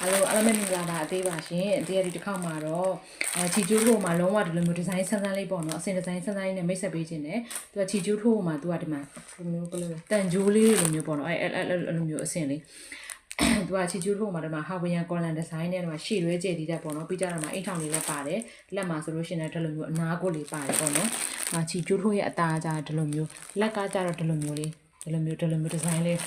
အားလုံးမင်္ဂလာပါအသေးပါရှင်ဒီတစ်ခေါက်မှာတော့ချီကျိုးထိုးမှာလုံးဝဒီလိုမျိုးဒီဇိုင်းဆန်းဆန်းလေးပေါ့နော်အစင်ဒီဇိုင်းဆန်းဆန်းလေးနဲ့မိတ်ဆက်ပေးခြင်းနဲ့သူကချီကျိုးထိုးမှာသူကဒီမှာဒီမျိုးဘယ်လိုလဲတန်ဂျိုးလေးလိုမျိုးပေါ့နော်အဲ့လိုမျိုးအစင်လေးသူကချီကျိုးထိုးမှာဒီမှာဟာဝီယန်ကော်လန်ဒီဇိုင်းနဲ့ဒီမှာရှေ့ရွဲကျဲတီးတဲ့ပေါ့နော်ပြီးကြတော့မှအိတ်ထောင်လေးလည်းပါတယ်လက်မှာဆိုလို့ရှိရင်လည်းဒီလိုမျိုးအနာကိုလေးပါတယ်ပေါ့နော်ချီကျိုးထိုးရဲ့အသားကြဒီလိုမျိုးလက်ကကြတော့ဒီလိုမျိုးလေးဒီလိုမျိုးဒီဇိုင်းလေး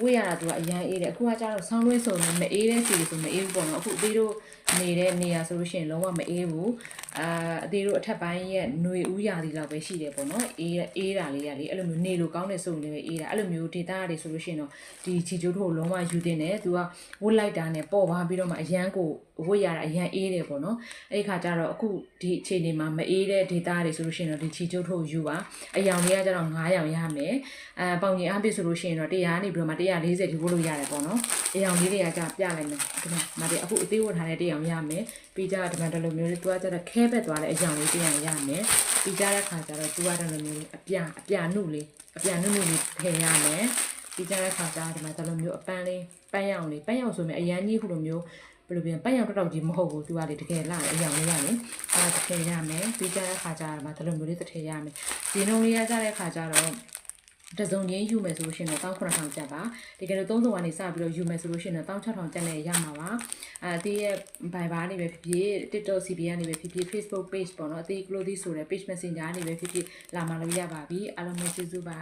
ဝေးရတာသူကအရန်အေးတယ်အခုကကျတော့ဆောင်းလွှဲဆိုရင်မအေးတဲ့စီဆိုမအေးဘူးပေါ့နော်အခုအသေးတို့နေတဲ့နေရာဆိုလို့ရှိရင်လုံးဝမအေးဘူးအသေးတို့အထက်ပိုင်းရဲ့ຫນွေဥရာသီလောက်ပဲရှိတယ်ပေါ့နော်အေးတာလေးရလေအဲ့လိုမျိုးနေလို့ကောင်းတယ်ဆိုရင်လည်းအေးတာအဲ့လိုမျိုးဒေတာတွေဆိုလို့ရှိရင်တော့ဒီချီကျိုးထိုးလုံးဝယူတင်တယ်သူကဝတ်လိုက်တာနဲ့ပေါ့သွားပြီးတော့မှအရန်ကိုဝတ်ရတာအရန်အေးတယ်ပေါ့နော်အဲ့ခါကျတော့အခုဒီအခြေအနေမှာမအေးတဲ့ဒေတာတွေဆိုလို့ရှိရင်တော့ဒီချီကျိုးထိုးယူပါအယောင်လေးကကျတော့9ရောင်ရမယ်ပေါင်ကြီးအားပြဆိုလို့ရှိရင်တော့100ကနေပြီးတော့မှ140ဒီဝတ်လို့ရတယ်ပေါ့နော်အယောင်လေးတွေကကြာပြလိုက်မယ်ဒီမှာဒီအခုအသေးဝတ်ထားတဲ့1ရောင်ရမယ်ပြီးကြဒီမှာဒီလိုမျိုးလေးသူကကျတော့ခဲဘက်သွားတဲ့အယောင်လေး1ရောင်ရမယ်ပြီးကြတဲ့ခါကျတော့သူကဒီလိုမျိုးအပြာနုလေးထည့်ရမယ်ပြီးကြတဲ့ခါကျဒီမှာဒီလိုမျိုးအပန်းလေးပန်းရောင်ဆိုရင်အရန်ကြီးခုလိုမျိုးဘယ်လိုပြန်ပန်းရောင်တောက်ကြီးမဟုတ်ဘူးသူကလေတကယ်လာအယောင်လေးရမယ်အဲ့ဒါထည့်ရမယ်ပြီးကြတဲ့ခါကျတော့ဒီလိုမျိုးလေးထည့်ရမယ်ဒီနှုံလေးရကြတဲ့ခါကျတော့တစုံချင်းယူမယ်ဆိုလို့ရှိရင်တော့19000ကျပ်ပါတကယ်လို့3စုံကနေစပြီးတော့ယူမယ်ဆိုလို့ရှိရင်တော့16000ကျပ်နဲ့ရမှာပါအသေးရဲ့ Viber နေပဲဖြစ်ဖြစ် TikTok CB ကနေပဲဖြစ်ဖြစ် Facebook page ပေါ့နော်အသေး Clothy ဆိုတဲ့ page messenger ကနေပဲဖြစ်ဖြစ်လာမှလို့ရပါပြီအားလုံးပဲကျေးဇူးပါ